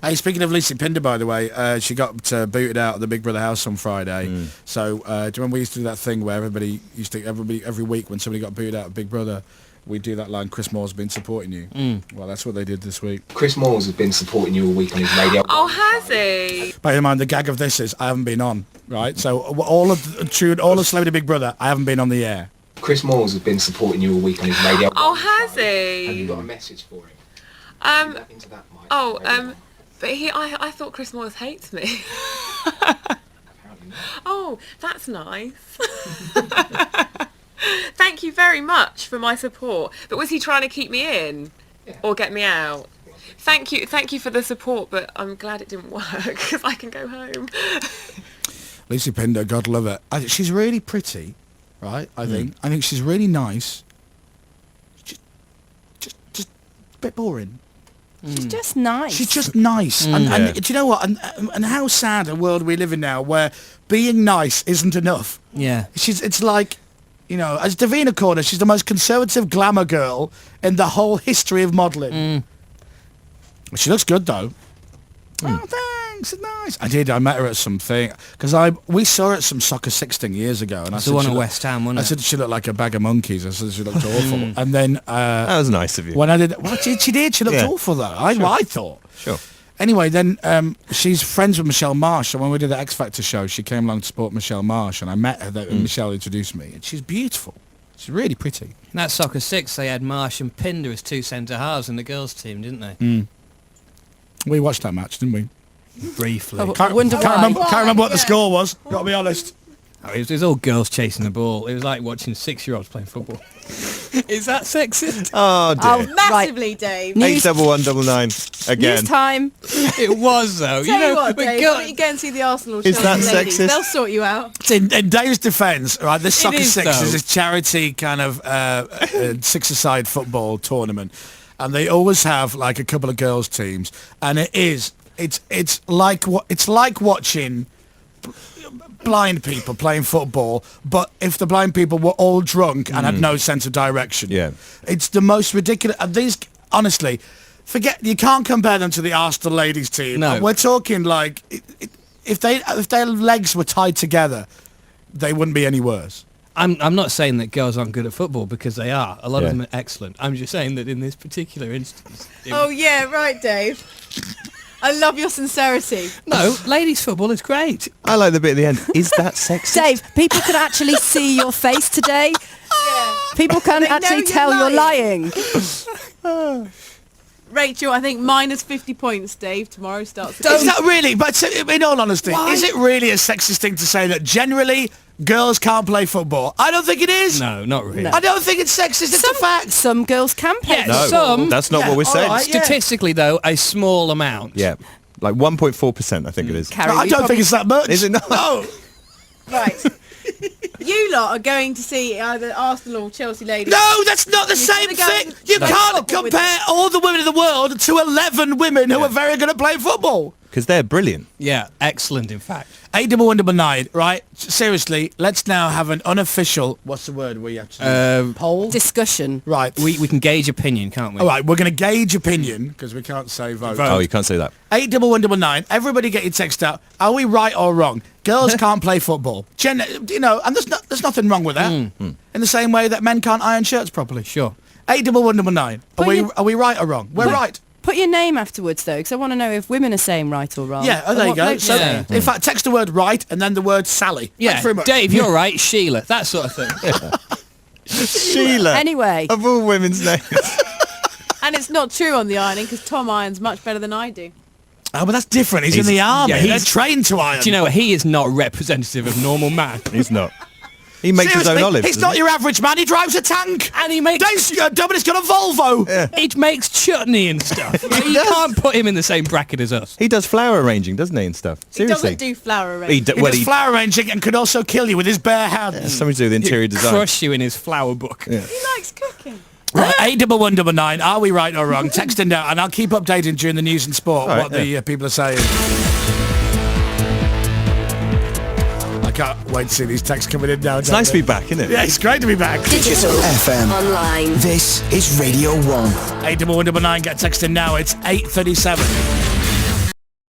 Hey, speaking of Lucy Pinder, by the way, she got booted out of the Big Brother house on Friday. So, do you remember we used to do that thing where every week when somebody got booted out of Big Brother, we do that line, Chris Moyles has been supporting you. Well, that's what they did this week. Chris Moyles has been supporting you all week on his radio. Oh, has he? Bear in mind, the gag of this is I haven't been on, right? So all of Celebrity Big Brother, I haven't been on the air. Chris Moyles has been supporting you all week on his radio. Oh, has he? Have you got a message for him? Into that mic. But I thought Chris Moyles hates me. Apparently not. Oh, that's nice. Thank you very much for my support. But was he trying to keep me in or get me out? Thank you for the support, but I'm glad it didn't work because I can go home. Lucy Pinder, God love her. She's really pretty, right? I think she's really nice. Just a bit boring. She's just nice. She's just nice. And do you know what? And how sad a world we live in now where being nice isn't enough. Yeah. It's like, you know, as Davina called her, she's the most conservative glamour girl in the whole history of modelling. She looks good, though. Oh, thanks. It's nice. I met her at something because we saw her at some Soccer 16 years ago, and I said the one at West Ham, wasn't it? I said she looked like a bag of monkeys. I said she looked awful, and then that was nice of you. When I did, well, she did. She looked awful though. I thought. Sure. Anyway, then she's friends with Michelle Marsh, and when we did the X Factor show, she came along to support Michelle Marsh, and I met her. And Michelle introduced me, and she's beautiful. She's really pretty. In that Soccer 6, they had Marsh and Pinder as two centre halves in the girls' team, didn't they? We watched that match, didn't we? Briefly. Can't remember what the score was. Got to be honest. Oh, it was all girls chasing the ball. It was like watching 6-year-olds playing football. Is that sexist? Oh, dear. Oh, Massively, right. Dave. 81199 again. News time. It was, though. Tell you what, Dave, why don't you go and see the Arsenal Is that ladies? sexist? They'll sort you out. In Dave's defence, right, this Soccer is, 6 though. is a charity kind of six-a-side football tournament, and they always have like a couple of girls' teams, and it's like watching blind people playing football, but if the blind people were all drunk and had no sense of direction. Yeah. It's the most ridiculous. And these, honestly, you can't compare them to the Arsenal ladies team. No. We're talking like if their legs were tied together, they wouldn't be any worse. I'm not saying that girls aren't good at football, because they are. A lot of them are excellent. I'm just saying that in this particular instance... Oh, yeah, right, Dave. I love your sincerity. No, ladies' football is great. I like the bit at the end. Is that sexist? Dave, people could actually see your face today. Yeah. People can They know actually you're tell you're lying. Rachel, I think minus 50 points, Dave. Tomorrow starts... Is that really, but in all honesty, is it really a sexist thing to say that generally girls can't play football? I don't think it is. No, not really. No. I don't think it's sexist, it's a fact. Some girls can play. Yeah, No, some. that's not what we're saying. all right, yeah. Statistically, though, a small amount. Yeah, like 1.4%, I think it is. Carrie, I you don't probably- think it's that much. Is it not? No. Right. You lot are going to see either Arsenal or Chelsea ladies. No, that's not the same gonna go thing. and You play can't football with compare all the women in the world to 11 women who are very good at playing football. Because they're brilliant. Yeah, excellent, in fact. 81199, right? Seriously, let's now have an unofficial, what's the word we have to do? Poll? Discussion. Right. We can gauge opinion, can't we? All right, we're going to gauge opinion, because we can't say vote. Oh, you can't say that. 81199, everybody get your text out. Are we right or wrong? Girls can't play football. And there's nothing wrong with that. In the same way that men can't iron shirts properly. Sure. 81199. Are we right or wrong? We're right. Put your name afterwards, though, because I want to know if women are saying right or wrong. Yeah, And there you what go. vote So, they do. in fact, text the word right and then the word Sally. Yeah, Thanks very much. Dave, you're right. Sheila, that sort of thing. Sheila. Anyway. Of all women's names. And it's not true on the ironing, because Tom irons much better than I do. Oh, but that's different. He's in the army. yeah, They're he's- trained to iron. Do you know what? He is not representative of normal man. He's not. He makes his own Seriously, olives. he's not your average man. He drives a tank. And he makes... Dominic's got a Volvo. Yeah. He makes chutney and stuff. You can't put him in the same bracket as us. He does flower arranging, doesn't he, and stuff? He Seriously. doesn't do flower He arranging. d- He well, does flower arranging and could also kill you with his bare hands. something to do with interior design. Crush you in his flower book. Yeah. He likes cooking. Right, 81199. Are we right or wrong? Text in now, and I'll keep updating during the news and sport All right, what the people are saying. I can't wait to see these texts coming in now. It's nice to be back, isn't it? Yeah, it's great to be back. Digital, FM, online. This is Radio 1. 81199. Get text in now. It's 8:37.